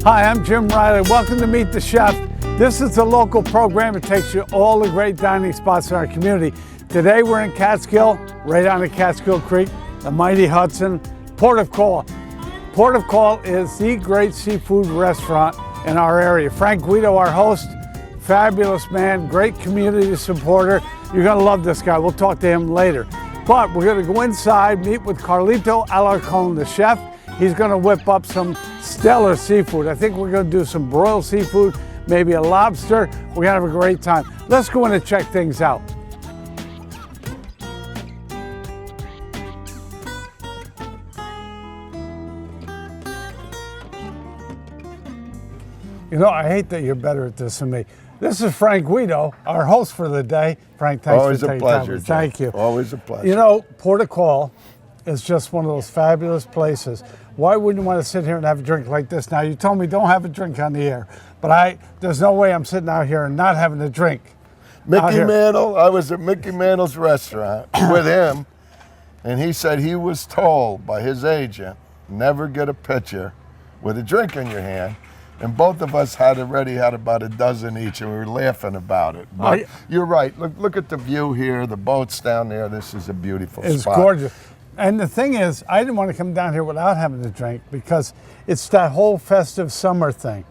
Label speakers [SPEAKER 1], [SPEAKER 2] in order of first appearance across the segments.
[SPEAKER 1] Hi, I'm Jim Riley. Welcome to Meet the Chef. This is a local program that takes you all the great dining spots in our community. Today we're in Catskill, right on the Catskill Creek, the mighty Hudson, Port of Call. Port of Call is the great seafood restaurant in our area. Frank Guido, our host, fabulous man, great community supporter. You're gonna love this guy. We'll talk to him later. But we're gonna go inside, meet with Carlito Alarcon, the chef. He's gonna whip up some stellar seafood. I think we're gonna do some broiled seafood, maybe a lobster. We're gonna have a great time. Let's go in and check things out. You know, I hate that you're better at this than me. This is Frank Guido, our host for the day. Frank, thanks
[SPEAKER 2] Always
[SPEAKER 1] for
[SPEAKER 2] a
[SPEAKER 1] taking
[SPEAKER 2] pleasure,
[SPEAKER 1] time. Thank you.
[SPEAKER 2] Always a pleasure.
[SPEAKER 1] You know, Port of Call is just one of those fabulous places. Why wouldn't you want to sit here and have a drink like this? Now, you told me don't have a drink on the air, but there's no way I'm sitting out here and not having a drink.
[SPEAKER 2] Mickey Mantle, I was at Mickey Mantle's restaurant with him, and he said he was told by his agent, never get a picture with a drink in your hand. And both of us had already had about a dozen each, and we were laughing about it. But you're right. Look at the view here, the boats down there. This is a beautiful spot.
[SPEAKER 1] It's gorgeous. And the thing is, I didn't want to come down here without having a drink because it's that whole festive summer thing.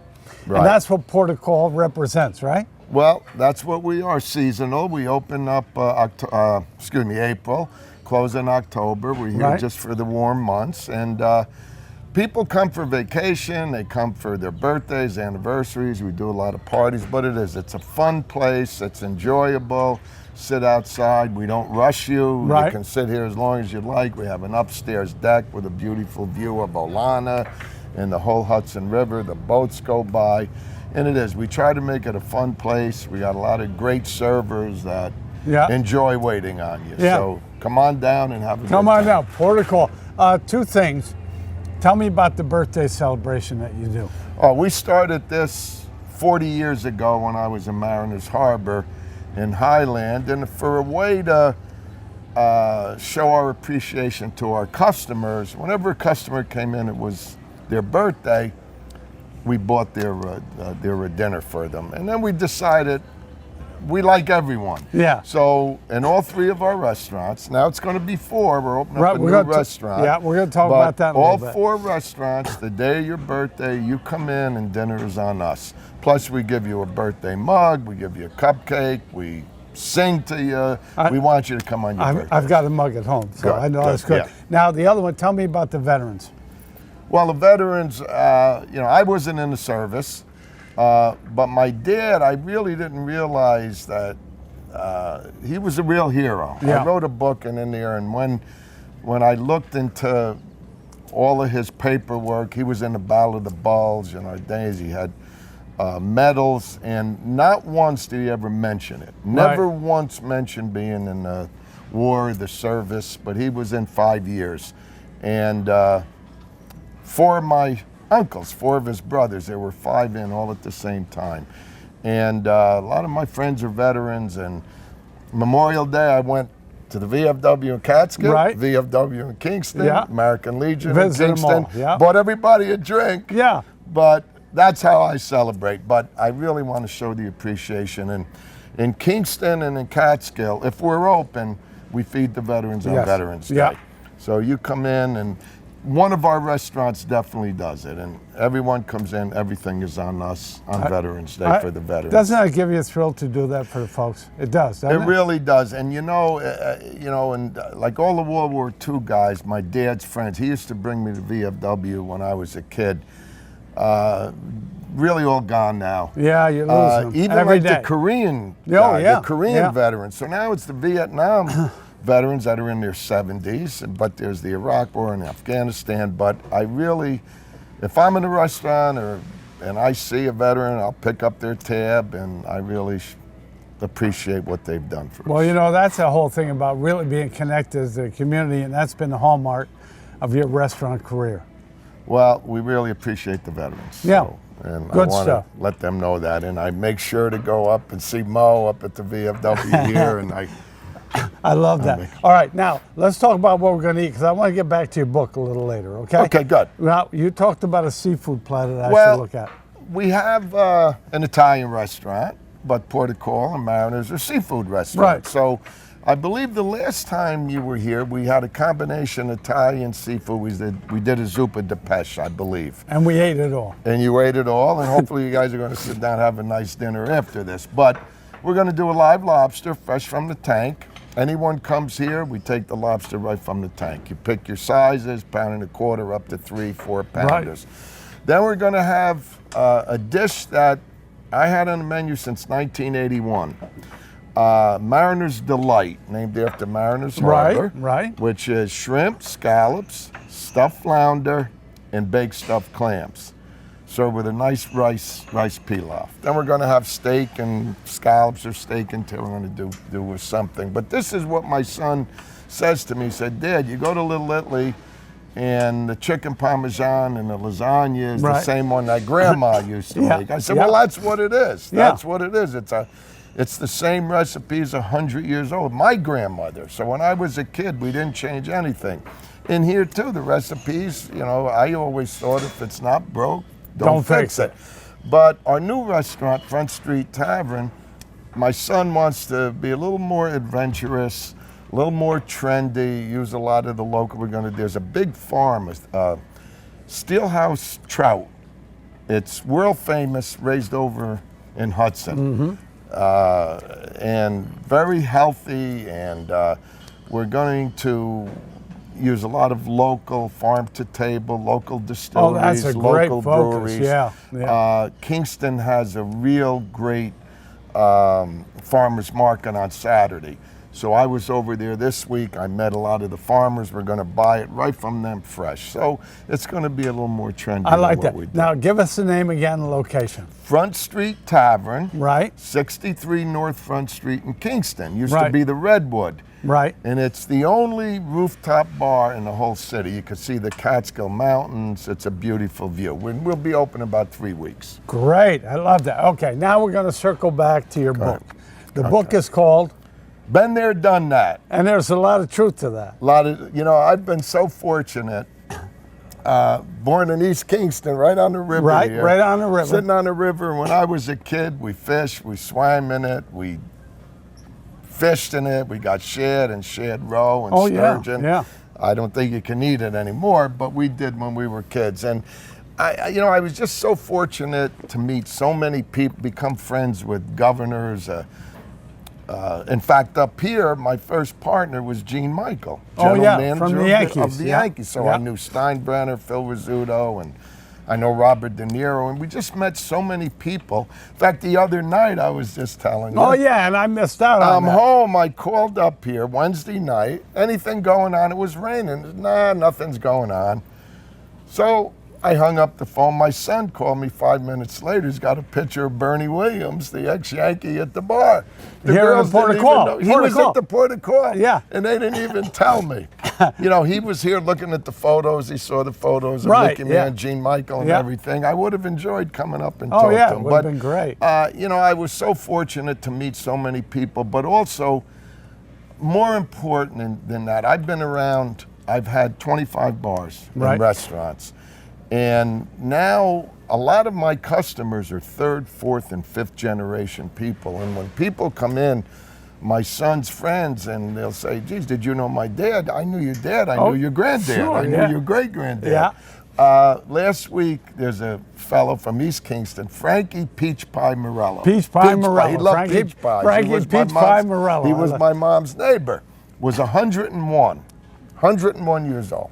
[SPEAKER 1] Right. And that's what Port of Call represents, right?
[SPEAKER 2] Well, that's what we are, seasonal. We open up, April, close in October. We're here just for the warm months. And people come for vacation, they come for their birthdays, anniversaries. We do a lot of parties, but it's a fun place, it's enjoyable. Sit outside, we don't rush you. You can sit here as long as you like. We have an upstairs deck with a beautiful view of Olana and the whole Hudson River. The boats go by, and we try to make it a fun place. We got a lot of great servers that enjoy waiting on you. So come on down and have a good time. Come on down,
[SPEAKER 1] Port of Call. Two things. Tell me about the birthday celebration that you do.
[SPEAKER 2] Oh, we started this 40 years ago when I was in Mariners Harbor in Highland, and for a way to show our appreciation to our customers, whenever a customer came in, it was their birthday, we bought their dinner for them. And then we decided we like everyone. Yeah. So in all three of our restaurants, now it's going to be four. We're opening up a new restaurant.
[SPEAKER 1] Yeah, we're going to talk about that in a little bit.
[SPEAKER 2] All four restaurants, the day of your birthday, you come in and dinner is on us. Plus we give you a birthday mug, we give you a cupcake, we sing to you. We want you to come on your birthday.
[SPEAKER 1] I've got a mug at home, so I know that's good. Yeah. Now the other one, tell me about the veterans.
[SPEAKER 2] Well, the veterans, I wasn't in the service. But my dad, I really didn't realize that he was a real hero. Yeah. I wrote a book in there, and when I looked into all of his paperwork, he was in the Battle of the Bulge in our days. He had medals, and not once did he ever mention it. Never once mentioned being in the war, the service, but he was in 5 years. And four of his brothers, there were 5 in all at the same time. And a lot of my friends are veterans, and Memorial Day I went to the VFW in Catskill, VFW in Kingston, American Legion in Kingston, bought everybody a drink. Yeah. But that's how I celebrate. But I really want to show the appreciation. And in Kingston and in Catskill, if we're open, we feed the veterans on Veterans Day. So you come in, and one of our restaurants definitely does it, and everyone comes in, everything is on us on Veterans Day for the veterans.
[SPEAKER 1] Doesn't that give you a thrill to do that for the folks? It does, doesn't it?
[SPEAKER 2] It really does. And and like all the World War II guys, my dad's friends, he used to bring me to VFW when I was a kid. Really all gone now.
[SPEAKER 1] Yeah, you lose them
[SPEAKER 2] even
[SPEAKER 1] every
[SPEAKER 2] like
[SPEAKER 1] day.
[SPEAKER 2] The Korean the Korean veterans. So now it's the Vietnam veterans that are in their 70s, but there's the Iraq War and Afghanistan. But I really, if I'm in a restaurant and I see a veteran, I'll pick up their tab, and I really appreciate what they've done for us.
[SPEAKER 1] Well, that's the whole thing about really being connected to the community, and that's been the hallmark of your restaurant career.
[SPEAKER 2] Well, we really appreciate the veterans.
[SPEAKER 1] Yeah.
[SPEAKER 2] And
[SPEAKER 1] good
[SPEAKER 2] I want to let them know that, and I make sure to go up and see Mo up at the VFW here, and
[SPEAKER 1] I love that. All right, now let's talk about what we're going to eat because I want to get back to your book a little later, okay?
[SPEAKER 2] Okay, good.
[SPEAKER 1] Now, you talked about a seafood platter that I should look at.
[SPEAKER 2] We have an Italian restaurant, but Port of Call and Mariners are seafood restaurants.
[SPEAKER 1] Right.
[SPEAKER 2] So I believe the last time you were here, we had a combination Italian seafood. We did a zuppa de pesce, I believe.
[SPEAKER 1] And we ate it all.
[SPEAKER 2] And you ate it all, and hopefully you guys are going to sit down and have a nice dinner after this. But we're going to do a live lobster, fresh from the tank. Anyone comes here, we take the lobster right from the tank. You pick your sizes, £1.25 pounds up to 3-4 pounders. Right. Then we're going to have a dish that I had on the menu since 1981. Mariner's Delight, named after Mariner's Harbor,
[SPEAKER 1] right.
[SPEAKER 2] which is shrimp, scallops, stuffed flounder, and baked stuffed clams, served with a nice rice pilaf. Then we're going to have steak and scallops or steak and we're going to do with something. But this is what my son says to me. He said, Dad, you go to Little Italy, and the chicken parmesan and the lasagna is the same one that Grandma used to make. I said, well, that's what it is. That's what it is. It's the same recipe as 100 years old. My grandmother. So when I was a kid, we didn't change anything. In here too, the recipes, you know, I always thought if it's not broke, don't fix it. But our new restaurant, Front Street Tavern, my son wants to be a little more adventurous, a little more trendy, use a lot of the local. There's a big farm, Steelhouse Trout. It's world famous, raised over in Hudson. And very healthy, and we're going to use a lot of local farm to table, local distilleries, local breweries. Kingston has a real great farmers market on Saturday. So I was over there this week. I met a lot of the farmers. We're going to buy it right from them fresh. So it's going to be a little more trendy.
[SPEAKER 1] I like that. Now give us the name again and the location.
[SPEAKER 2] Front Street Tavern.
[SPEAKER 1] Right.
[SPEAKER 2] 63 North Front Street in Kingston. Used to be the Redwood.
[SPEAKER 1] Right.
[SPEAKER 2] And it's the only rooftop bar in the whole city. You can see the Catskill Mountains. It's a beautiful view. We'll be open in about 3 weeks.
[SPEAKER 1] Great. I love that. Okay, now we're going to circle back to your book. The book is called
[SPEAKER 2] Been There, Done That.
[SPEAKER 1] And there's a lot of truth to that.
[SPEAKER 2] A lot of, you know, I've been so fortunate. Born in East Kingston, right on the river here.
[SPEAKER 1] Right on the river.
[SPEAKER 2] Sitting on the river. When I was a kid, we fished, we swam in it, we fished in it, we got shad and shad roe and sturgeon. I don't think you can eat it anymore, but we did when we were kids. And I was just so fortunate to meet so many people, become friends with governors. In fact, up here, my first partner was Gene Michael, general manager
[SPEAKER 1] from the Yankees.
[SPEAKER 2] Of the Yankees. So I knew Steinbrenner, Phil Rizzuto, and I know Robert De Niro, and we just met so many people. In fact, the other night, I was just telling you.
[SPEAKER 1] Oh, yeah, and I missed out on that.
[SPEAKER 2] I'm home. I called up here Wednesday night. Anything going on? It was raining. Nah, nothing's going on. So I hung up the phone. My son called me 5 minutes later. He's got a picture of Bernie Williams, the ex-Yankee, at the bar. The girls didn't even know. He was at the Port of Call.
[SPEAKER 1] Yeah.
[SPEAKER 2] And they didn't even tell me. You know, he was here looking at the photos. He saw the photos of Mickey Man, Gene Michael, and everything. I would have enjoyed coming up and talking to him.
[SPEAKER 1] It would have been great.
[SPEAKER 2] You know, I was so fortunate to meet so many people, but also, more important than that, I've been around, I've had 25 bars and restaurants. And now a lot of my customers are third, fourth, and fifth generation people. And when people come in, my son's friends, and they'll say, geez, did you know my dad? I knew your dad. I knew your granddad. I knew your great-granddad. Last week, there's a fellow from East Kingston, Frankie Peach Pie Morello.
[SPEAKER 1] Peach Pie Morello.
[SPEAKER 2] He loved peach pies.
[SPEAKER 1] Frankie Peach Pie Morello.
[SPEAKER 2] He was my mom's neighbor. Was 101 years old.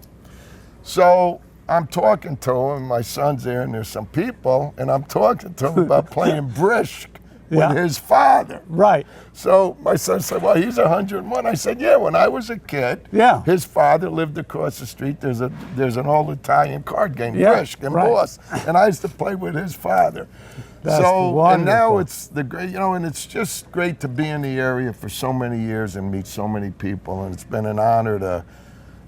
[SPEAKER 2] So I'm talking to him, my son's there, and there's some people, and I'm talking to him about playing brisk with his father.
[SPEAKER 1] Right.
[SPEAKER 2] So my son said, well, he's 101. I said, yeah, when I was a kid, his father lived across the street. There's an old Italian card game, brisk and boss, and I used to play with his father.
[SPEAKER 1] That's wonderful.
[SPEAKER 2] And now it's the great, you know, and it's just great to be in the area for so many years and meet so many people, and it's been an honor to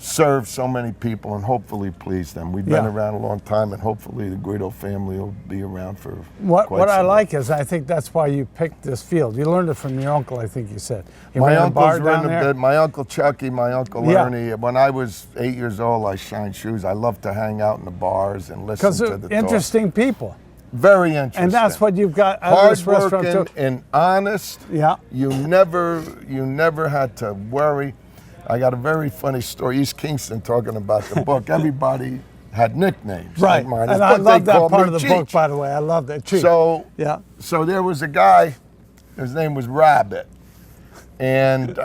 [SPEAKER 2] serve so many people and hopefully please them. We've been around a long time, and hopefully the Guido family will be around for
[SPEAKER 1] what I like is I think that's why you picked this field. You learned it from your uncle, I think you said.
[SPEAKER 2] My uncle's written a bit. My uncle Chucky, my uncle Ernie. When I was 8 years old, I shined shoes. I loved to hang out in the bars and listen to the talk.
[SPEAKER 1] Interesting people.
[SPEAKER 2] Very interesting.
[SPEAKER 1] And that's what you've got out of this restaurant too.
[SPEAKER 2] Hardworking and honest.
[SPEAKER 1] Yeah.
[SPEAKER 2] You never had to worry. I got a very funny story. East Kingston, talking about the book. Everybody had nicknames.
[SPEAKER 1] Right.
[SPEAKER 2] Like mine.
[SPEAKER 1] And I love that part of the book, by the way. I love that. Cheech.
[SPEAKER 2] So there was a guy, his name was Rabbit. And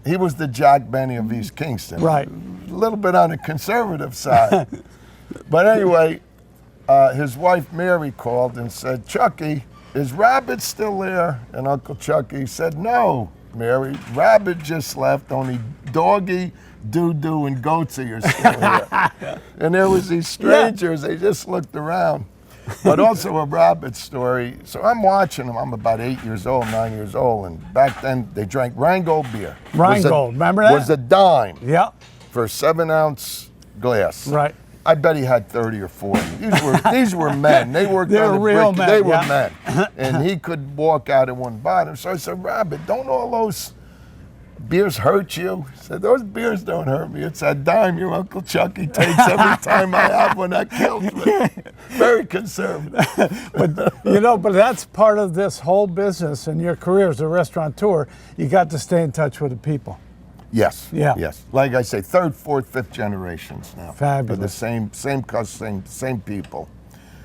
[SPEAKER 2] he was the Jack Benny of East Kingston.
[SPEAKER 1] Right.
[SPEAKER 2] A little bit on the conservative side. But anyway, his wife Mary called and said, Chucky, is Rabbit still there? And Uncle Chucky said, no, Mary, Rabbit just left, only Doggy, Doo-Doo, and Goatsy are still here. And there was these strangers, they just looked around. But also a Rabbit story. So I'm watching them, I'm about 8 years old, 9 years old, and back then they drank Rheingold beer.
[SPEAKER 1] Rheingold, remember that?
[SPEAKER 2] Was a dime
[SPEAKER 1] yeah.
[SPEAKER 2] for a 7-ounce glass.
[SPEAKER 1] Right.
[SPEAKER 2] I bet he had 30 or 40. These were men. They worked on the
[SPEAKER 1] real
[SPEAKER 2] brick.
[SPEAKER 1] men.
[SPEAKER 2] They were men. And he could walk out at one bottom. So I said, Rabbit, don't all those beers hurt you? He said, those beers don't hurt me. It's that dime your Uncle Chucky takes every time I have one. That kills me. Very conservative.
[SPEAKER 1] but that's part of this whole business and your career as a restaurateur. You got to stay in touch with the people.
[SPEAKER 2] Yes.
[SPEAKER 1] Yeah.
[SPEAKER 2] Yes. Like I say, 3rd, 4th, 5th generations now.
[SPEAKER 1] Fabulous.
[SPEAKER 2] The same people.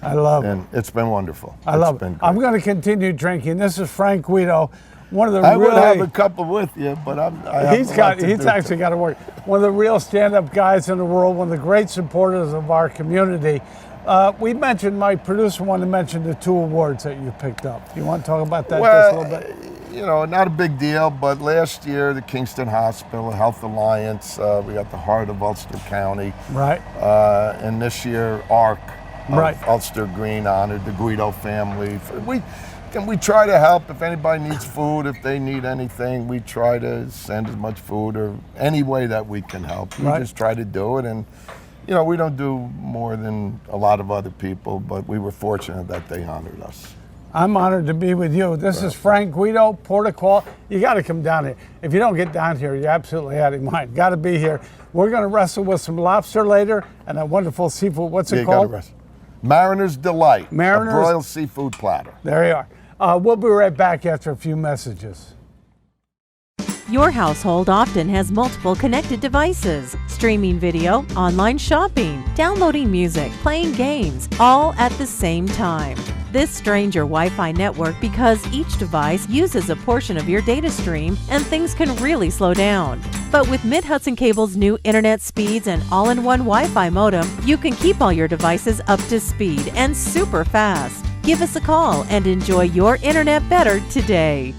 [SPEAKER 1] I love it.
[SPEAKER 2] And it's been wonderful.
[SPEAKER 1] I love it. I'm going to continue drinking. This is Frank Guido. One of the
[SPEAKER 2] I would have a couple with you, but he's
[SPEAKER 1] actually got to work. One of the real stand-up guys in the world. One of the great supporters of our community. We mentioned, my producer wanted to mention the 2 awards that you picked up. You want to talk about that just a little bit?
[SPEAKER 2] Not a big deal, but last year the Kingston Hospital, Health Alliance, we got the Heart of Ulster County.
[SPEAKER 1] Right.
[SPEAKER 2] And this year ARC
[SPEAKER 1] of
[SPEAKER 2] Ulster Green honored the Guido family. We try to help if anybody needs food, if they need anything, we try to send as much food or any way that we can help. We just try to do it, and we don't do more than a lot of other people, but we were fortunate that they honored us.
[SPEAKER 1] I'm honored to be with you. This is Frank Guido, Port of Call. You got to come down here. If you don't get down here, you're absolutely out of your mind. Got to be here. We're going to wrestle with some lobster later and a wonderful seafood. What's it called?
[SPEAKER 2] Mariner's Delight. A
[SPEAKER 1] Mariner's
[SPEAKER 2] broiled seafood platter.
[SPEAKER 1] There you are. We'll be right back after a few messages.
[SPEAKER 3] Your household often has multiple connected devices, streaming video, online shopping, downloading music, playing games, all at the same time. This strains your Wi-Fi network because each device uses a portion of your data stream and things can really slow down. But with Mid-Hudson Cable's new internet speeds and all-in-one Wi-Fi modem, you can keep all your devices up to speed and super fast. Give us a call and enjoy your internet better today.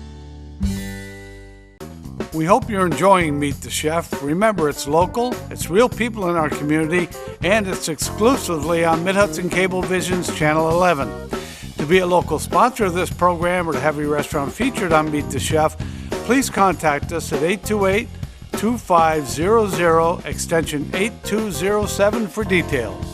[SPEAKER 1] We hope you're enjoying Meet the Chef. Remember, it's local, it's real people in our community, and it's exclusively on Mid-Hudson Cablevision's Channel 11. To be a local sponsor of this program or to have your restaurant featured on Meet the Chef, please contact us at 828-2500, extension 8207 for details.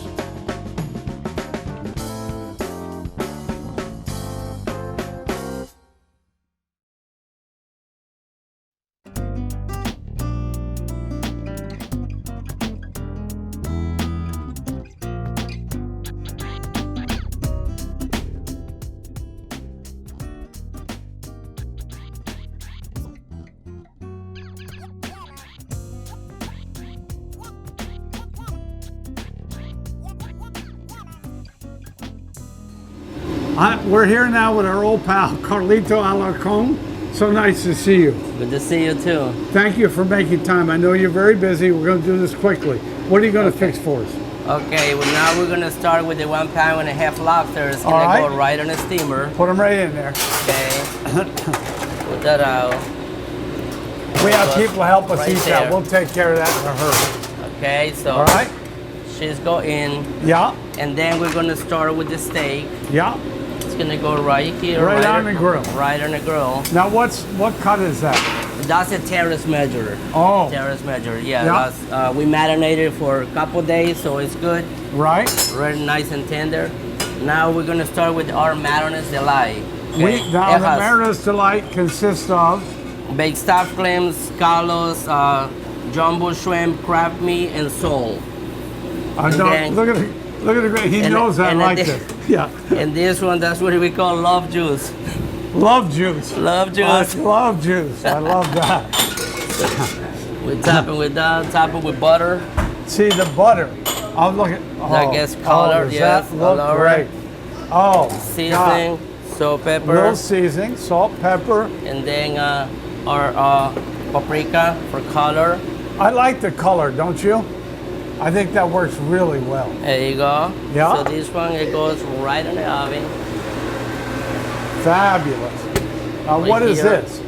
[SPEAKER 1] We're here now with our old pal, Carlito Alarcon. So nice to see you.
[SPEAKER 4] Good to see you too.
[SPEAKER 1] Thank you for making time. I know you're very busy. We're going to do this quickly. What are you going to fix for us?
[SPEAKER 4] Okay, well now we're going to start with the 1.5 pound lobster. It's going to go right on the steamer.
[SPEAKER 1] Put them right in there.
[SPEAKER 4] Okay. Put that out.
[SPEAKER 1] We have people help us eat that. We'll take care of that in a hurry.
[SPEAKER 4] Okay, so
[SPEAKER 1] all right.
[SPEAKER 4] She's go in.
[SPEAKER 1] Yeah.
[SPEAKER 4] And then we're going to start with the steak.
[SPEAKER 1] Yeah.
[SPEAKER 4] It's going to go right here.
[SPEAKER 1] Right on the grill.
[SPEAKER 4] Right on the grill.
[SPEAKER 1] Now what cut is that?
[SPEAKER 4] That's a terrace measure.
[SPEAKER 1] Oh.
[SPEAKER 4] Terrace measure, yeah.
[SPEAKER 1] Yeah.
[SPEAKER 4] That's, we marinated for a couple days, so it's good.
[SPEAKER 1] Right.
[SPEAKER 4] Really nice and tender. Now we're gonna start with our Mariners Delight. Okay.
[SPEAKER 1] Now the Mariners Delight consists of
[SPEAKER 4] baked stuffed clams, scallops, jumbo shrimp, crab meat, and sole.
[SPEAKER 1] Look at the great. He knows I like this. Yeah.
[SPEAKER 4] And this one, that's what we call love juice.
[SPEAKER 1] Love juice.
[SPEAKER 4] Love juice.
[SPEAKER 1] Love juice. I love that.
[SPEAKER 4] We top it with that. Top it with butter.
[SPEAKER 1] See the butter. I'm looking.
[SPEAKER 4] That gets color.
[SPEAKER 1] Yes. Look great. Oh.
[SPEAKER 4] Seasoning, salt, pepper.
[SPEAKER 1] Little seasoning, salt, pepper.
[SPEAKER 4] And then our paprika for color.
[SPEAKER 1] I like the color, don't you? I think that works really well.
[SPEAKER 4] There you go.
[SPEAKER 1] Yeah.
[SPEAKER 4] So this one, it goes right in the oven.
[SPEAKER 1] Fabulous. What is this?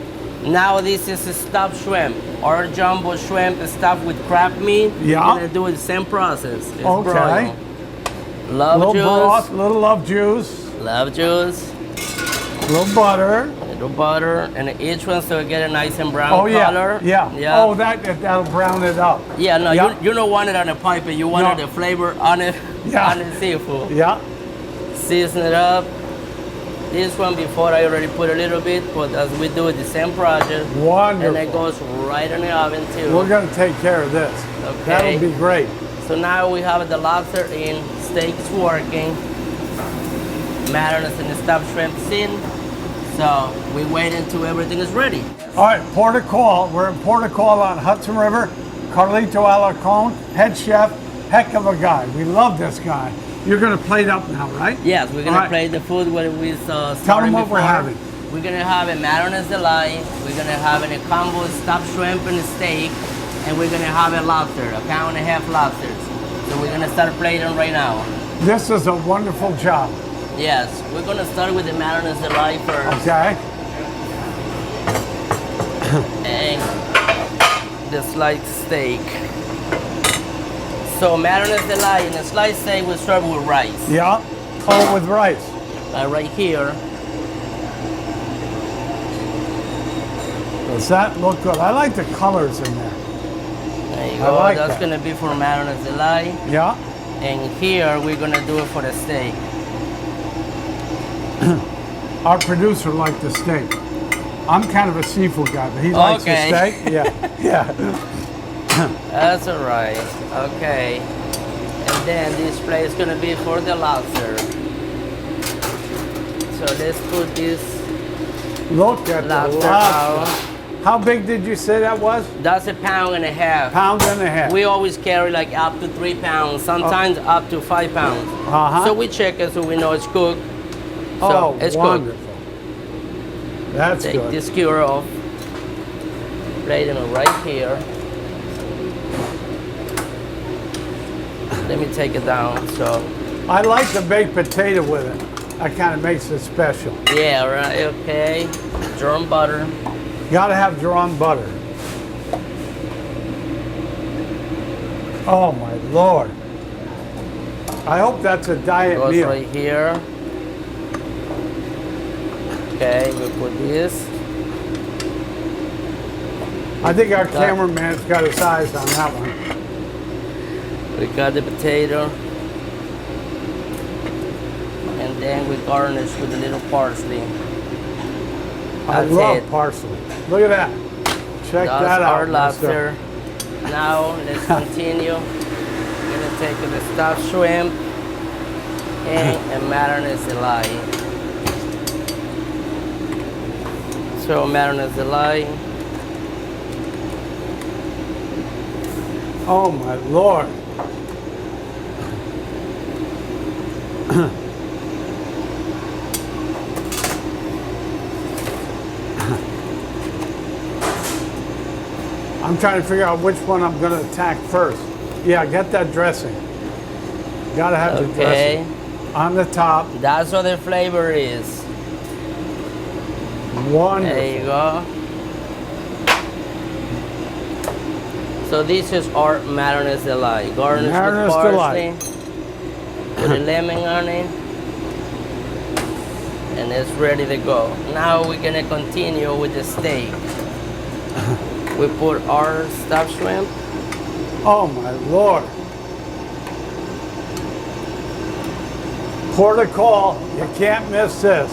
[SPEAKER 4] Now this is a stuffed shrimp. Our jumbo shrimp is stuffed with crab meat.
[SPEAKER 1] Yeah.
[SPEAKER 4] We're gonna do the same process. It's
[SPEAKER 1] okay.
[SPEAKER 4] broiled. Love juice.
[SPEAKER 1] Broth, little love juice.
[SPEAKER 4] Love juice.
[SPEAKER 1] Little butter.
[SPEAKER 4] Little butter, and each one so it get a nice and brown color.
[SPEAKER 1] Yeah. Oh, that'll brown it up.
[SPEAKER 4] Yeah, no, you don't want it on a pipe, you wanted the flavor on it, on the seafood.
[SPEAKER 1] Yeah.
[SPEAKER 4] Season it up. This one before I already put a little bit, but as we do it, the same project.
[SPEAKER 1] Wonderful.
[SPEAKER 4] And it goes right in the oven too.
[SPEAKER 1] We're gonna take care of this.
[SPEAKER 4] Okay.
[SPEAKER 1] That'll be great.
[SPEAKER 4] So now we have the lobster in, steak is working, marinades and the stuffed shrimps in. So we wait until everything is ready.
[SPEAKER 1] All right, Port of Call. We're in Port of Call on Hudson River. Carlito Alarcon, head chef, heck of a guy. We love this guy. You're going to plate up now, right?
[SPEAKER 4] Yes, we're going to plate the food what we started
[SPEAKER 1] Tell them what
[SPEAKER 4] before.
[SPEAKER 1] we're having.
[SPEAKER 4] We're going to have a Mariners Delight. We're going to have a combo stuffed shrimp and a steak. And we're going to have a lobster, a pound and a half lobsters. So we're going to start plating right now.
[SPEAKER 1] This is a wonderful job.
[SPEAKER 4] Yes, we're going to start with the Mariners Delight first.
[SPEAKER 1] Okay.
[SPEAKER 4] And the sliced steak. So Mariners Delight and the sliced steak will start with rice.
[SPEAKER 1] Yeah. Oh, with rice.
[SPEAKER 4] Right here.
[SPEAKER 1] Does that look good? I like the colors in there.
[SPEAKER 4] There you go.
[SPEAKER 1] Like
[SPEAKER 4] That's
[SPEAKER 1] that.
[SPEAKER 4] going to be for Mariners Delight.
[SPEAKER 1] Yeah.
[SPEAKER 4] And here we're going to do it for the steak.
[SPEAKER 1] Our producer liked the steak. I'm kind of a seafood guy, but he likes the steak. Yeah. Yeah.
[SPEAKER 4] That's all right. Okay. And then this plate is going to be for the lobster. So let's put this
[SPEAKER 1] Look at
[SPEAKER 4] lobster
[SPEAKER 1] the lobster.
[SPEAKER 4] out.
[SPEAKER 1] How big did you say that was?
[SPEAKER 4] That's a pound and a half.
[SPEAKER 1] Pound and a half.
[SPEAKER 4] We always carry like up to 3 pounds, sometimes up to 5 pounds.
[SPEAKER 1] Uh-huh.
[SPEAKER 4] So we check it so we know it's cooked. So
[SPEAKER 1] Oh,
[SPEAKER 4] it's
[SPEAKER 1] wonderful.
[SPEAKER 4] cooked.
[SPEAKER 1] That's
[SPEAKER 4] Take
[SPEAKER 1] good.
[SPEAKER 4] this skewer off. Plate it right here. Let me take it down. So
[SPEAKER 1] I like the baked potato with it. That kind of makes it special.
[SPEAKER 4] yeah, right. Okay. Drawn butter.
[SPEAKER 1] Gotta have drawn butter. Oh my Lord. I hope that's a diet
[SPEAKER 4] Goes
[SPEAKER 1] meal.
[SPEAKER 4] right here. Okay, we put this.
[SPEAKER 1] I think our cameraman's got his eyes on that one.
[SPEAKER 4] We got the potato. And then we garnish with a little parsley.
[SPEAKER 1] I
[SPEAKER 4] That's
[SPEAKER 1] love
[SPEAKER 4] it.
[SPEAKER 1] parsley. Look at that. Check
[SPEAKER 4] That's
[SPEAKER 1] that out.
[SPEAKER 4] our lobster.
[SPEAKER 1] mister.
[SPEAKER 4] Now let's continue. We're gonna take the stuffed shrimp and Mariners Delight. So Mariners Delight.
[SPEAKER 1] Oh my Lord. I'm trying to figure out which one I'm going to attack first. Yeah, get that dressing. Gotta have the
[SPEAKER 4] Okay.
[SPEAKER 1] dressing. On the top.
[SPEAKER 4] That's what the flavor is.
[SPEAKER 1] Wonderful.
[SPEAKER 4] There you go. So this is our Mariners Delight. Garnish
[SPEAKER 1] Mariners
[SPEAKER 4] with parsley.
[SPEAKER 1] Delight.
[SPEAKER 4] Put a lemon on it. And it's ready to go. Now we're gonna continue with the steak. we put our stuffed shrimp.
[SPEAKER 1] Oh my Lord. Port of call, you can't miss this.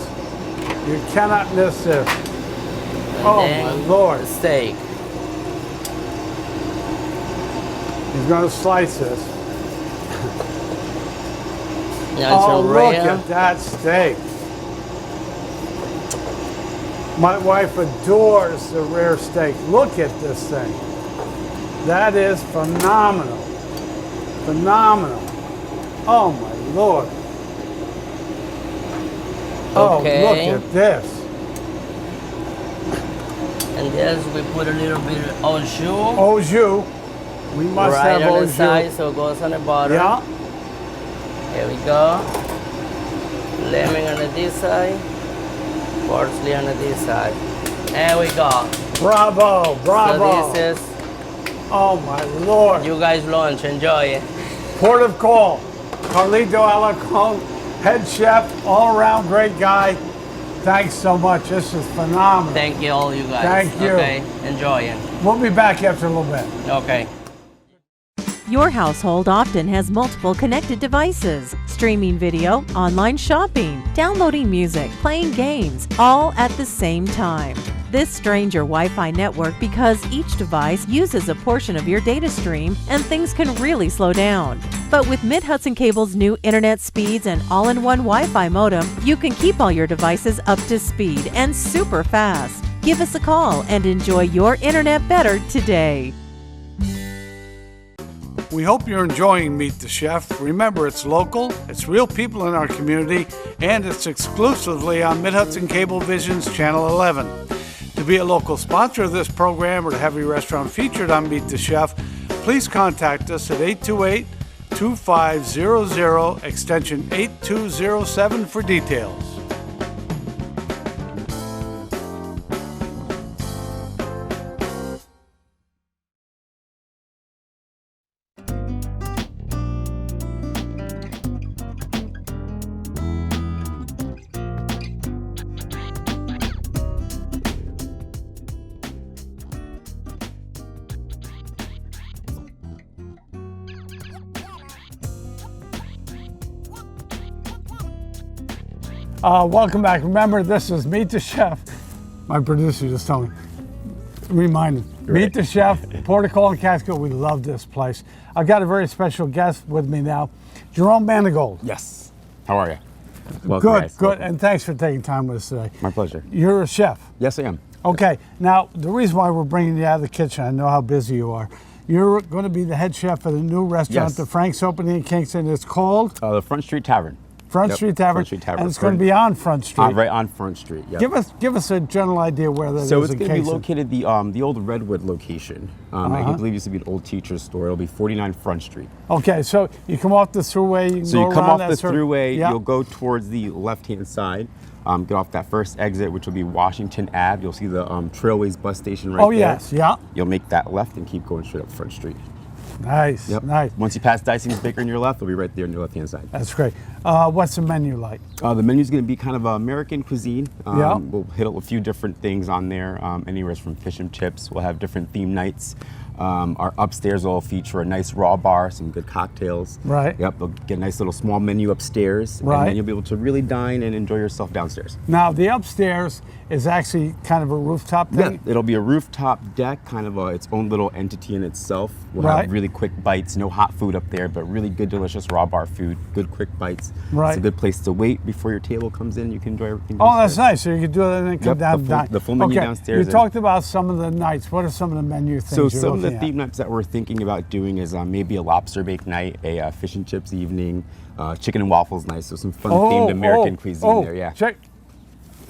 [SPEAKER 1] You cannot miss this.
[SPEAKER 4] And
[SPEAKER 1] Oh
[SPEAKER 4] then
[SPEAKER 1] my Lord.
[SPEAKER 4] the steak.
[SPEAKER 1] He's gonna slice this.
[SPEAKER 4] Now
[SPEAKER 1] Oh,
[SPEAKER 4] it's
[SPEAKER 1] look
[SPEAKER 4] rare.
[SPEAKER 1] at that steak. My wife adores the rare steak. Look at this thing. That is phenomenal. Phenomenal. Oh my Lord. Oh,
[SPEAKER 4] Okay.
[SPEAKER 1] look at this.
[SPEAKER 4] And this we put a little bit of au jus
[SPEAKER 1] Au jus. We must
[SPEAKER 4] right
[SPEAKER 1] have
[SPEAKER 4] on
[SPEAKER 1] au
[SPEAKER 4] the
[SPEAKER 1] jus.
[SPEAKER 4] side so it goes on the bottom.
[SPEAKER 1] Yeah.
[SPEAKER 4] Here we go. Lemon on this side. Parsley on this side. There we go.
[SPEAKER 1] Bravo, bravo.
[SPEAKER 4] So this is
[SPEAKER 1] Oh my Lord.
[SPEAKER 4] you guys' lunch. Enjoy it.
[SPEAKER 1] Port of call. Carlito Alarcon, head chef, all around great guy. Thanks so much. This is phenomenal.
[SPEAKER 4] Thank you all you guys.
[SPEAKER 1] Thank you.
[SPEAKER 4] Okay. Enjoy it.
[SPEAKER 1] We'll be back after a little bit.
[SPEAKER 4] Okay.
[SPEAKER 3] Your household often has multiple connected devices, streaming video, online shopping, downloading music, playing games, all at the same time. This strains your Wi-Fi network because each device uses a portion of your data stream and things can really slow down. But with Mid-Hudson Cable's new internet speeds and all-in-one Wi-Fi modem, you can keep all your devices up to speed and super fast. Give us a call and enjoy your internet better today.
[SPEAKER 1] We hope you're enjoying Meet the Chef. Remember, it's local, it's real people in our community, and it's exclusively on Mid-Hudson Cablevision's Channel 11. To be a local sponsor of this program or to have your restaurant featured on Meet the Chef, please contact us at 828-2500, extension 8207 for details. Welcome back. Remember, this is Meet the Chef. My producer just told me. Reminded. Meet the Chef, Port of Call and Catskill. We love this place. I've got a very special guest with me now, Jerome Manigault.
[SPEAKER 5] Yes. How are you? Welcome,
[SPEAKER 1] Good,
[SPEAKER 5] guys.
[SPEAKER 1] good.
[SPEAKER 5] Welcome.
[SPEAKER 1] And thanks for taking time with us today.
[SPEAKER 5] My pleasure.
[SPEAKER 1] You're a chef.
[SPEAKER 5] Yes, I am.
[SPEAKER 1] Okay. Now, the reason why we're bringing you out of the kitchen, I know how busy you are. You're going to be the head chef of the new restaurant
[SPEAKER 5] Yes.
[SPEAKER 1] that Frank's opening in Kingston. It's called
[SPEAKER 5] The Front Street Tavern.
[SPEAKER 1] Front
[SPEAKER 5] Yep,
[SPEAKER 1] Street Tavern.
[SPEAKER 5] Front Street Tavern.
[SPEAKER 1] And it's going to be on Front Street.
[SPEAKER 5] Right on Front Street. Yep.
[SPEAKER 1] Give us a general idea where that is
[SPEAKER 5] So it's
[SPEAKER 1] in
[SPEAKER 5] going to be
[SPEAKER 1] Kingston.
[SPEAKER 5] located the old Redwood location. I believe it used to be an old teacher's store. It'll be 49 Front Street.
[SPEAKER 1] Okay, so you come off the thruway. You can
[SPEAKER 5] So
[SPEAKER 1] go
[SPEAKER 5] you come
[SPEAKER 1] around
[SPEAKER 5] off
[SPEAKER 1] that
[SPEAKER 5] the
[SPEAKER 1] sort of-
[SPEAKER 5] thruway,
[SPEAKER 1] Yeah.
[SPEAKER 5] you'll go towards the left-hand side. Get off that first exit, which will be Washington Ave. You'll see the Trailways bus station right
[SPEAKER 1] Oh
[SPEAKER 5] there.
[SPEAKER 1] yes, yeah.
[SPEAKER 5] You'll make that left and keep going straight up Front Street.
[SPEAKER 1] Nice,
[SPEAKER 5] Yep.
[SPEAKER 1] nice.
[SPEAKER 5] Once you pass Dicing's Baker on your left, it'll be right there on your left-hand side.
[SPEAKER 1] That's great. What's the menu like?
[SPEAKER 5] The menu's going to be kind of American cuisine.
[SPEAKER 1] Yeah.
[SPEAKER 5] We'll hit a few different things on there, anywhere from fish and chips. We'll have different theme nights. Our upstairs will feature a nice raw bar, some good cocktails.
[SPEAKER 1] Right.
[SPEAKER 5] Yep, they'll get a nice little small menu upstairs.
[SPEAKER 1] Right.
[SPEAKER 5] And then you'll be able to really dine and enjoy yourself downstairs.
[SPEAKER 1] Now the upstairs is actually kind of a rooftop
[SPEAKER 5] Yeah,
[SPEAKER 1] thing.
[SPEAKER 5] it'll be a rooftop deck, kind of its own little entity in itself. We'll
[SPEAKER 1] Right.
[SPEAKER 5] have really quick bites, no hot food up there, but really good, delicious raw bar food, good quick bites.
[SPEAKER 1] Right.
[SPEAKER 5] It's a good place to wait before your table comes in. You can enjoy everything.
[SPEAKER 1] Oh, that's
[SPEAKER 5] downstairs.
[SPEAKER 1] nice. So you could do that and then come
[SPEAKER 5] Yep,
[SPEAKER 1] down.
[SPEAKER 5] the full menu
[SPEAKER 1] okay.
[SPEAKER 5] downstairs.
[SPEAKER 1] You talked about some of the nights. What are some of the menu things
[SPEAKER 5] So
[SPEAKER 1] you're
[SPEAKER 5] some of the
[SPEAKER 1] looking at?
[SPEAKER 5] theme nights that we're thinking about doing is maybe a lobster bake night, a fish and chips evening, chicken and waffles night. So some fun themed American cuisine there. Yeah.
[SPEAKER 1] Check.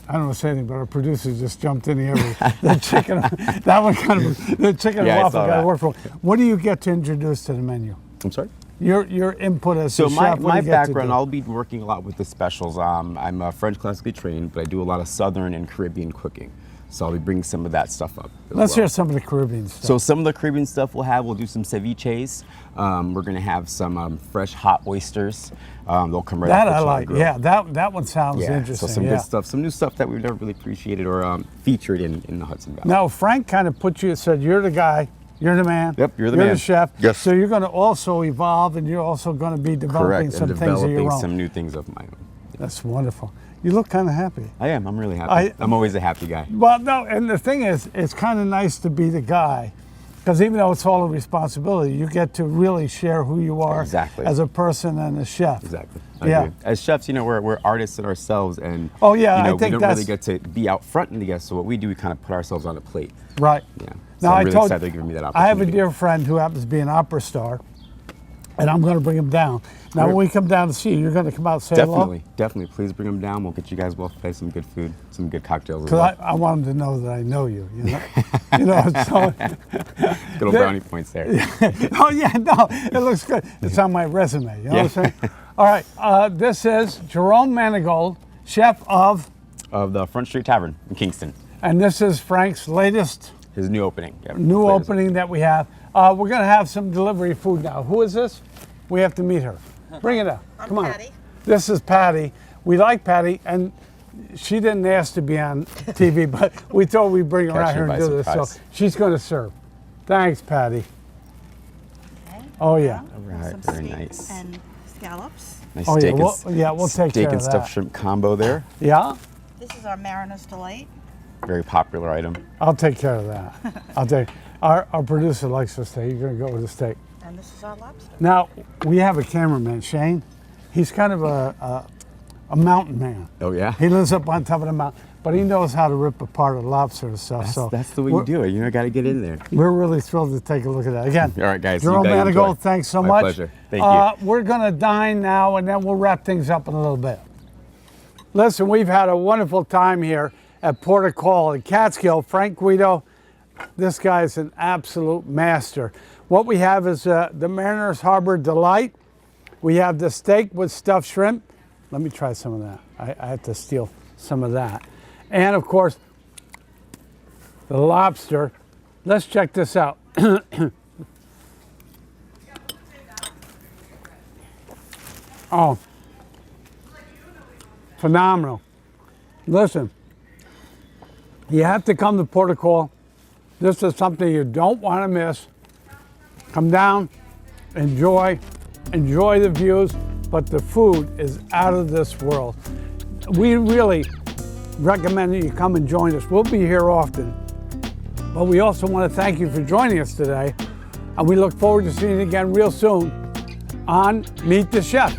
[SPEAKER 1] I don't know what's anything, but our producer just jumped in here. The chicken, that one kind of, the chicken
[SPEAKER 5] Yeah,
[SPEAKER 1] and
[SPEAKER 5] I
[SPEAKER 1] waffle
[SPEAKER 5] saw
[SPEAKER 1] got to
[SPEAKER 5] that.
[SPEAKER 1] work for. What do you get to introduce to the menu?
[SPEAKER 5] I'm sorry.
[SPEAKER 1] your input as
[SPEAKER 5] So
[SPEAKER 1] a chef. What
[SPEAKER 5] my
[SPEAKER 1] do you get to
[SPEAKER 5] background,
[SPEAKER 1] do?
[SPEAKER 5] I'll be working a lot with the specials. I'm French classically trained, but I do a lot of Southern and Caribbean cooking. So I'll be bringing some of that stuff up.
[SPEAKER 1] Let's hear some of the Caribbean stuff.
[SPEAKER 5] So some of the Caribbean stuff we'll do some ceviches. We're gonna have some fresh hot oysters. They'll come right
[SPEAKER 1] that
[SPEAKER 5] off the
[SPEAKER 1] I
[SPEAKER 5] chili
[SPEAKER 1] like.
[SPEAKER 5] grill.
[SPEAKER 1] Yeah, that one sounds interesting.
[SPEAKER 5] So some good stuff, some new stuff that we've never really appreciated or featured in the Hudson Valley.
[SPEAKER 1] Now Frank kind of put you, said you're the guy, you're the man.
[SPEAKER 5] Yep, you're the
[SPEAKER 1] You're
[SPEAKER 5] man.
[SPEAKER 1] the chef.
[SPEAKER 2] Yes.
[SPEAKER 1] So you're going to also evolve, and you're also going to be developing
[SPEAKER 5] Correct,
[SPEAKER 1] some
[SPEAKER 5] and
[SPEAKER 1] things of your
[SPEAKER 5] developing
[SPEAKER 1] own.
[SPEAKER 5] some new things of my own.
[SPEAKER 1] That's wonderful. You look kind of happy.
[SPEAKER 5] I am. I'm really happy. I'm always a happy guy.
[SPEAKER 1] Well, no, and the thing is, it's kind of nice to be the guy, because even though it's all a responsibility, you get to really share who you are
[SPEAKER 5] Exactly.
[SPEAKER 1] as a person and a chef.
[SPEAKER 5] Exactly.
[SPEAKER 1] Yeah.
[SPEAKER 5] I agree. As chefs, we're artists in ourselves, and
[SPEAKER 1] Oh, yeah, I
[SPEAKER 5] we
[SPEAKER 1] think
[SPEAKER 5] don't
[SPEAKER 1] that's-
[SPEAKER 5] really get to be out front in the guests. So what we do, we kind of put ourselves on a plate.
[SPEAKER 1] Right.
[SPEAKER 5] Yeah. So
[SPEAKER 1] Now,
[SPEAKER 5] I'm
[SPEAKER 1] I
[SPEAKER 5] really
[SPEAKER 1] told
[SPEAKER 5] excited they're giving me that
[SPEAKER 1] I have a
[SPEAKER 5] opportunity.
[SPEAKER 1] dear friend who happens to be an opera star, and I'm going to bring him down. Now, when we come down to see you, you're going to come out and say hello?
[SPEAKER 5] Definitely. Please bring them down. We'll get you guys well fed, some good food, some good cocktails as
[SPEAKER 1] Because
[SPEAKER 5] well.
[SPEAKER 1] I want him to know that I know you. You know, so.
[SPEAKER 5] Good old brownie points there.
[SPEAKER 1] Oh yeah, no, it looks good. It's on my resume. You know what I'm saying? All right, this is Jerome Manigault, chef of,
[SPEAKER 5] Of the Front Street Tavern in Kingston.
[SPEAKER 1] and this is Frank's latest
[SPEAKER 5] His new opening. Yeah,
[SPEAKER 1] new
[SPEAKER 5] latest
[SPEAKER 1] opening that we have. We're gonna have some delivery food now. Who is this? We have to meet her. Bring it up. Come on.
[SPEAKER 6] Patty.
[SPEAKER 1] This is Patty. We like Patty, and she didn't ask to be on TV, but we thought we'd bring her
[SPEAKER 5] Catch
[SPEAKER 1] out here
[SPEAKER 5] her
[SPEAKER 1] and
[SPEAKER 5] by
[SPEAKER 1] do this. So
[SPEAKER 5] surprise.
[SPEAKER 1] she's going to serve. Thanks, Patty.
[SPEAKER 6] Okay.
[SPEAKER 1] Oh yeah.
[SPEAKER 5] All right,
[SPEAKER 6] Some
[SPEAKER 5] very
[SPEAKER 6] steak
[SPEAKER 5] nice.
[SPEAKER 6] and scallops.
[SPEAKER 5] Nice
[SPEAKER 1] Oh, yeah,
[SPEAKER 5] steak,
[SPEAKER 1] we'll-
[SPEAKER 5] and,
[SPEAKER 1] yeah, we'll take
[SPEAKER 5] steak
[SPEAKER 1] care
[SPEAKER 5] and
[SPEAKER 1] of
[SPEAKER 5] stuffed
[SPEAKER 1] that.
[SPEAKER 5] shrimp combo there.
[SPEAKER 1] Yeah.
[SPEAKER 6] This is our Mariner's Delight.
[SPEAKER 5] Very popular item.
[SPEAKER 1] I'll take care of that. I'll take. Our producer likes the steak. You're gonna go with the steak.
[SPEAKER 6] And this is our lobster.
[SPEAKER 1] Now we have a cameraman, Shane. He's kind of a mountain man.
[SPEAKER 5] Oh yeah.
[SPEAKER 1] He lives up on top of the mountain, but he knows how to rip apart a lobster and stuff.
[SPEAKER 5] That's the way you do it. Got to get in there.
[SPEAKER 1] We're really thrilled to take a look at that again.
[SPEAKER 5] All right, guys.
[SPEAKER 1] Jerome
[SPEAKER 5] you guys
[SPEAKER 1] Manigault,
[SPEAKER 5] enjoy.
[SPEAKER 1] thanks so
[SPEAKER 5] My
[SPEAKER 1] much.
[SPEAKER 5] pleasure. Thank you.
[SPEAKER 1] We're gonna dine now, and then we'll wrap things up in a little bit. Listen, we've had a wonderful time here at Port of Call in Catskill. Frank Guido, this guy is an absolute master. What we have is the Mariner's Harbor Delight. We have the steak with stuffed shrimp. Let me try some of that. I had to steal some of that. And of course, the lobster. Let's check this out. Oh, phenomenal. Listen, you have to come to Port of Call. This is something you don't want to miss. Come down, enjoy the views, but the food is out of this world. We really recommend that you come and join us. We'll be here often, but we also want to thank you for joining us today, and we look forward to seeing you again real soon on Meet the Chef.